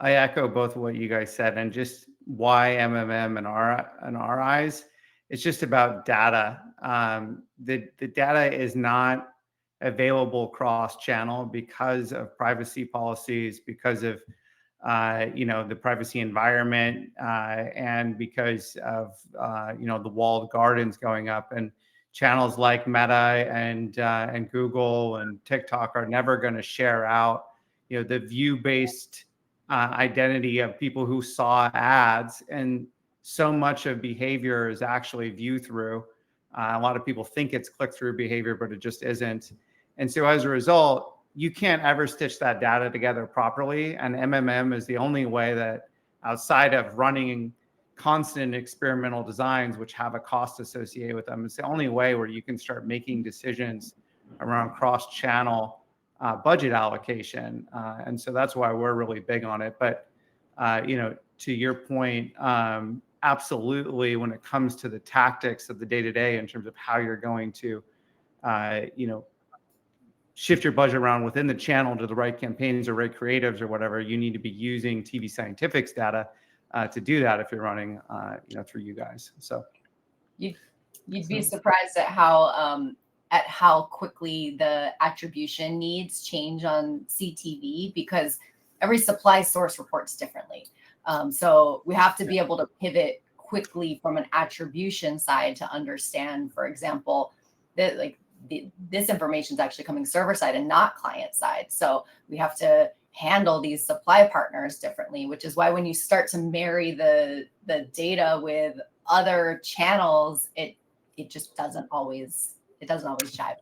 echo both of what you guys said, and just why MMM in our eyes, it's just about data. The data is not available cross-channel because of privacy policies, because of the privacy environment, and because of the walled gardens going up, and channels like Meta and Google and TikTok are never going to share out the view-based identity of people who saw ads. And so much of behavior is actually view through. A lot of people think it's click through behavior, but it just isn't. And so as a result, you can't ever stitch that data together properly. And MMM is the only way that, outside of running constant experimental designs, which have a cost associated with them, it's the only way where you can start making decisions around cross-channel budget allocation. And so that's why we're really big on it. But, to your point, absolutely, when it comes to the tactics of the day-to-day in terms of how you're going to, shift your budget around within the channel to the right campaigns or right creatives or whatever, you need to be using tvScientific's data to do that if you're running, through you guys. So you'd be surprised at how quickly the attribution needs change on CTV, because every supply source reports differently. So we have to be able to pivot quickly from an attribution side to understand, for example, that this information is actually coming server side and not client side. So we have to handle these supply partners differently, which is why when you start to marry the data with other channels, it just doesn't always jive.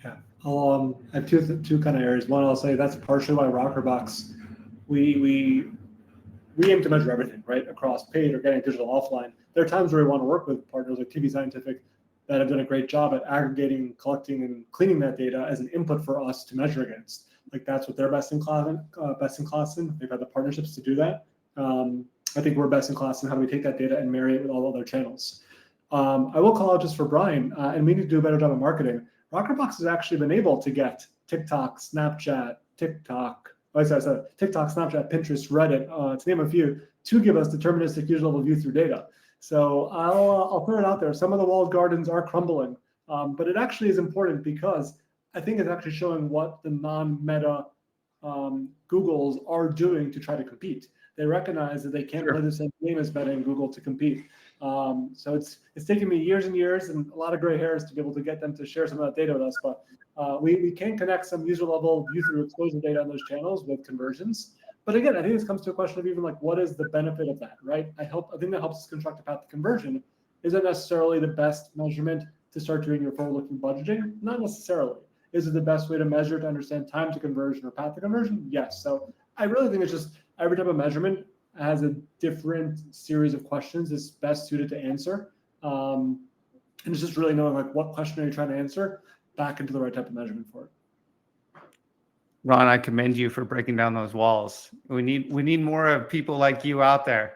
Yeah, I'll have two kind of areas. One, I'll say that's partially why Rockerbox, we aim to measure everything, right, across paid, organic, digital, offline. There are times where we want to work with partners like tvScientific that have done a great job at aggregating, collecting, and cleaning that data as an input for us to measure against. Like, that's what they're best in class in. They've had the partnerships to do that. I think we're best in class in how do we take that data and marry it with all other channels. I will call out just for Bryan, and we need to do a better job of marketing. Rockerbox has actually been able to get TikTok, Snapchat, Snapchat, Pinterest, Reddit, to name a few, to give us deterministic user level view through data. So I'll throw it out there. Some of the walled gardens are crumbling, but it actually is important because I think it's actually showing what the non-Meta Googles are doing to try to compete. They recognize that they can't play the same game as Meta and Google to compete. So it's taken me years and years and a lot of gray hairs to be able to get them to share some of that data with us. But we can connect some user level view through exposure data on those channels with conversions. But again, I think this comes to a question of even like, what is the benefit of that, right? I think that helps us construct a path to conversion. Isn't necessarily the best measurement to start doing your forward-looking budgeting? Not necessarily. Is it the best way to measure to understand time to conversion or path to conversion? Yes. So I really think it's just every type of measurement has a different series of questions that's best suited to answer. And it's just really knowing like what question are you trying to answer back into the right type of measurement for it. Ron, I commend you for breaking down those walls. We need more of people like you out there.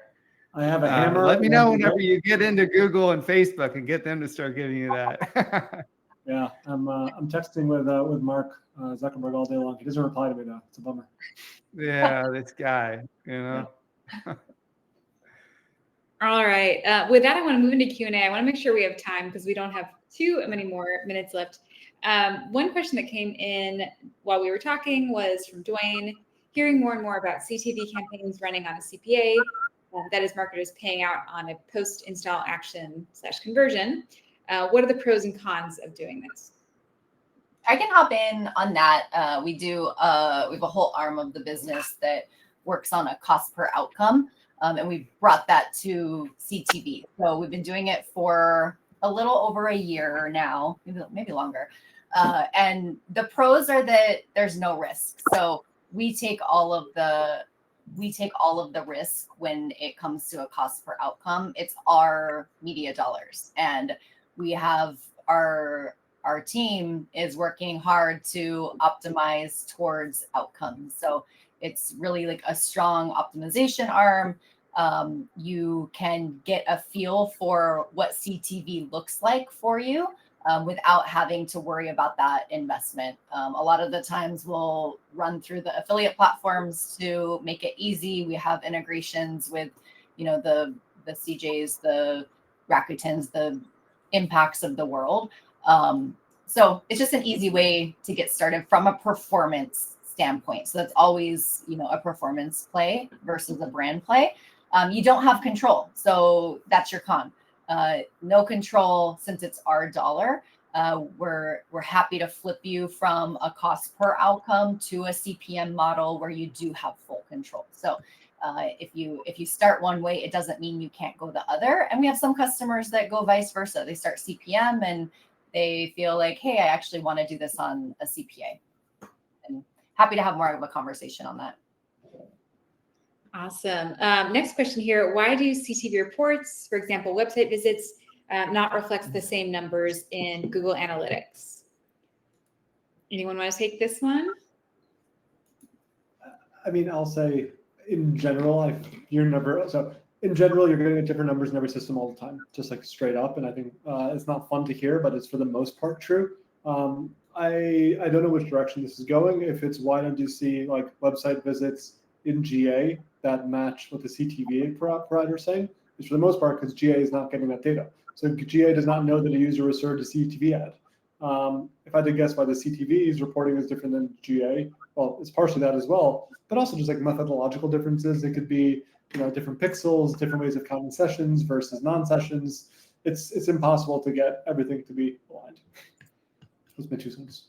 I have a hammer. Let me know whenever you get into Google and Facebook and get them to start giving you that. Yeah, I'm texting with Mark Zuckerberg all day long. He doesn't reply to me though. It's a bummer. Yeah, this guy, you know. Yeah. All right. With that, I want to move into Q&A. I want to make sure we have time because we don't have too many more minutes left. One question that came in while we were talking was from Dwayne, hearing more and more about CTV campaigns running on a CPA, that is marketers paying out on a post-install action / conversion. What are the pros and cons of doing this? I can hop in on that. We have a whole arm of the business that works on a cost per outcome. And we brought that to CTV. So we've been doing it for a little over a year now, maybe longer. And the pros are that there's no risk. So we take all of the risk when it comes to a cost per outcome. It's our media dollars, and we have our team is working hard to optimize towards outcomes. So it's really like a strong optimization arm. You can get a feel for what CTV looks like for you without having to worry about that investment. A lot of the times we'll run through the affiliate platforms to make it easy. We have integrations with, the CJs, the Rakutens, the Impacts of the world. So it's just an easy way to get started from a performance standpoint. So that's always, a performance play versus a brand play. You don't have control. So that's your con. No control since it's our dollar. We're happy to flip you from a cost per outcome to a CPM model where you do have full control. So if you start one way, it doesn't mean you can't go the other. And we have some customers that go vice versa. They start CPM and they feel like, hey, I actually want to do this on a CPA. And happy to have more of a conversation on that. Awesome. Next question here. Why do CTV reports, for example, website visits, not reflect the same numbers in Google Analytics? Anyone want to take this one? I mean, I'll say in general, in general, you're going to get different numbers in every system all the time, just like straight up. And I think it's not fun to hear, but it's for the most part true. I don't know which direction this is going. If it's why don't you see like website visits in GA that match what the CTV provider is saying, is for the most part because GA is not getting that data. So GA does not know that a user referred to CTV ad. If I had to guess why the CTV's reporting is different than GA, well, it's partially that as well, but also just like methodological differences. It could be, different pixels, different ways of counting sessions versus non-sessions. It's impossible to get everything to be aligned. Those are my 2 cents.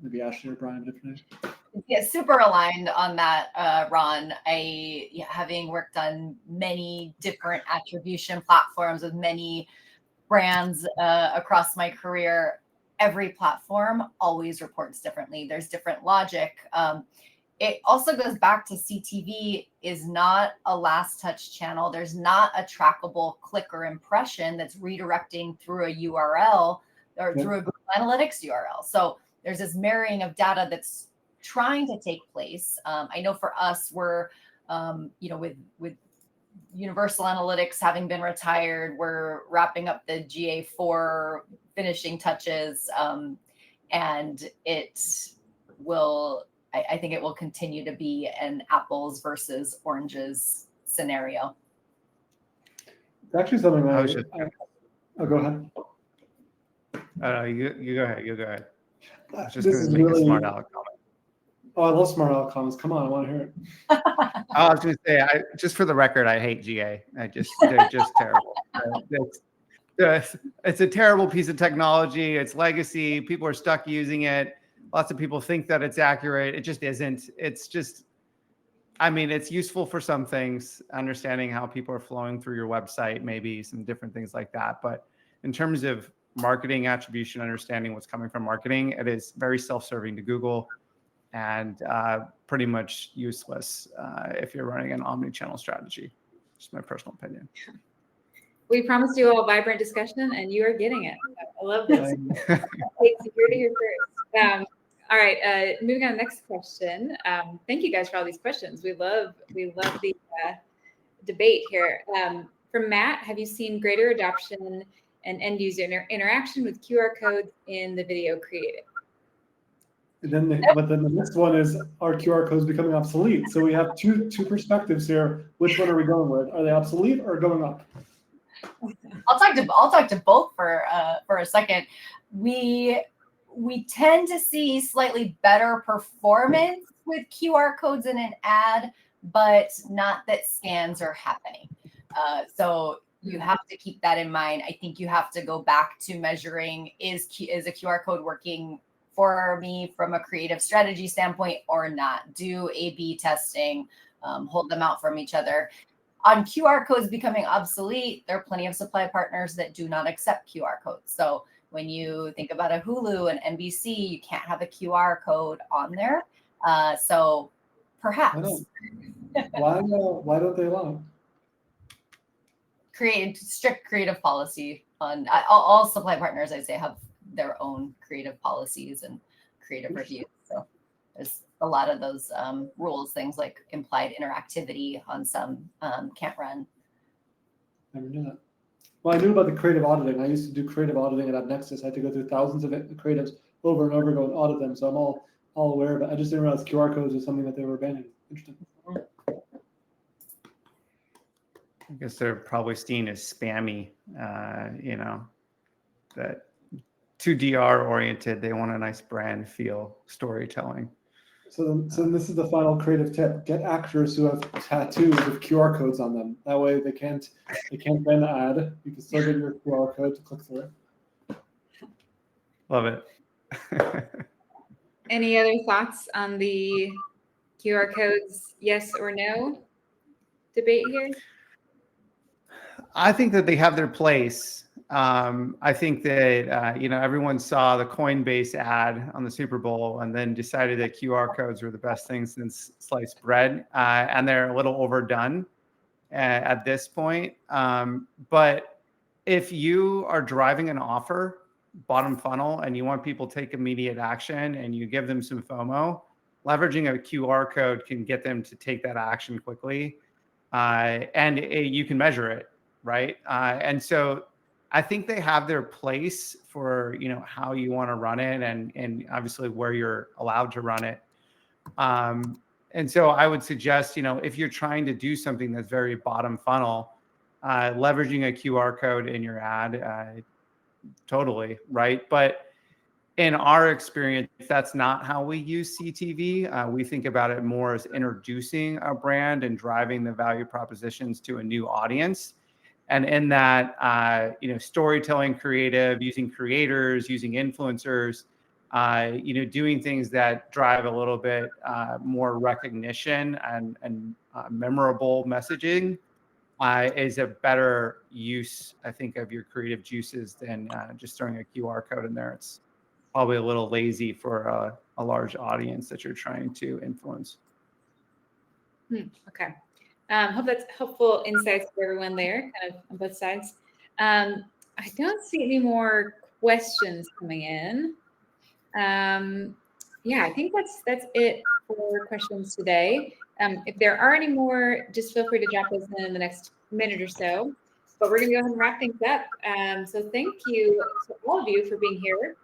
Maybe Ashley or Bryan different. Yeah, super aligned on that, Ron. Having worked on many different attribution platforms with many brands across my career, every platform always reports differently. There's different logic. It also goes back to CTV is not a last touch channel. There's not a trackable click or impression that's redirecting through a URL or through a Google Analytics URL. So there's this marrying of data that's trying to take place. I know for us, we're, with Universal Analytics having been retired, we're wrapping up the GA4 finishing touches, and I think it will continue to be an apples versus oranges scenario. It's actually something I'll go ahead. You go ahead. You go ahead. I was just This going is to make really a smart aleck comment. Oh, I love smart aleck comments. Come on, I want to hear it. I was going to say, just for the record, I hate GA. They're just terrible. It's a terrible piece of technology. It's legacy. People are stuck using it. Lots of people think that it's accurate. It just isn't. It's just, it's useful for some things, understanding how people are flowing through your website, maybe some different things like that. But in terms of marketing attribution, understanding what's coming from marketing. It is very self-serving to Google and pretty much useless if you're running an omni-channel strategy. Just my personal opinion. We promised you all vibrant discussion, and you are getting it. I love this. It's here to hear first. All right, moving on to the next question. Thank you guys for all these questions. We love the debate here. From Matt, have you seen greater adoption and end user interaction with QR codes in the video creative? And then the next one is, are QR codes becoming obsolete? So we have two perspectives here. Which one are we going with? Are they obsolete or going up? I'll talk to both for a second. We tend to see slightly better performance with QR codes in an ad, but not that scans are happening. So you have to keep that in mind. I think you have to go back to measuring, is a QR code working for me from a creative strategy standpoint or not? Do A/B testing, hold them out from each other. On QR codes becoming obsolete, there are plenty of supply partners that do not accept QR codes. So when you think about a Hulu and NBC, you can't have a QR code on there. So perhaps. Why don't they allow it? Strict creative policy on all supply partners, I'd say, have their own creative policies and creative reviews. So there's a lot of those rules, things like implied interactivity on some can't run. Never knew that. Well, I knew about the creative auditing. I used to do creative auditing at AppNexus. I had to go through thousands of creatives over and over, go and audit them. So I'm all aware of it. I just didn't realize QR codes was something that they were banning. Interesting. I guess they're probably seen as spammy, that too DR oriented. They want a nice brand feel storytelling. So this is the final creative tip. Get actors who have tattoos with QR codes on them. That way they can't ban the ad. You can still get your QR code to click through it. Love it. Any other thoughts on the QR codes, yes or no debate here? I think that they have their place. I think that, everyone saw the Coinbase ad on the Super Bowl and then decided that QR codes were the best thing since sliced bread. And they're a little overdone at this point. But if you are driving an offer, bottom funnel, and you want people to take immediate action and you give them some FOMO, leveraging a QR code can get them to take that action quickly. And you can measure it, right? And so I think they have their place for, how you want to run it and obviously where you're allowed to run it. And so I would suggest, if you're trying to do something that's very bottom funnel, leveraging a QR code in your ad, totally, right? But in our experience, that's not how we use CTV. We think about it more as introducing a brand and driving the value propositions to a new audience. And in that, storytelling creative, using creators, using influencers, doing things that drive a little bit more recognition and memorable messaging is a better use, I think, of your creative juices than just throwing a QR code in there. It's probably a little lazy for a large audience that you're trying to influence. Okay. Hope that's helpful insights for everyone there, kind of on both sides. I don't see any more questions coming in. I think that's it for questions today. If there are any more, just feel free to drop those in the next minute or so. But we're going to go ahead and wrap things up. So thank you to all of you for being here,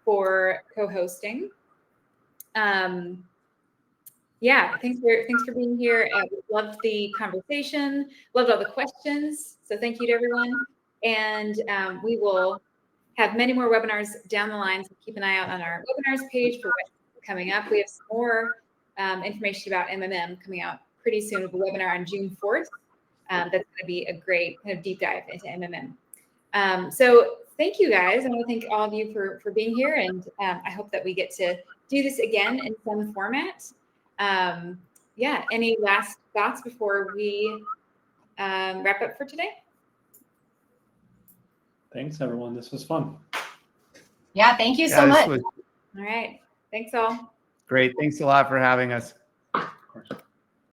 for co-hosting. Thanks for being here. Loved the conversation, loved all the questions. So thank you to everyone. And we will have many more webinars down the line. So keep an eye out on our webinars page for what's coming up. We have some more information about MMM coming out pretty soon with a webinar on June 4th. That's going to be a great kind of deep dive into MMM. So thank you guys. I want to thank all of you for being here. And I hope that we get to do this again in some format. Any last thoughts before we wrap up for today? Thanks, everyone. This was fun. Yeah, thank you so this much. was All right. Thanks all. great. Thanks a lot for having us. Of course.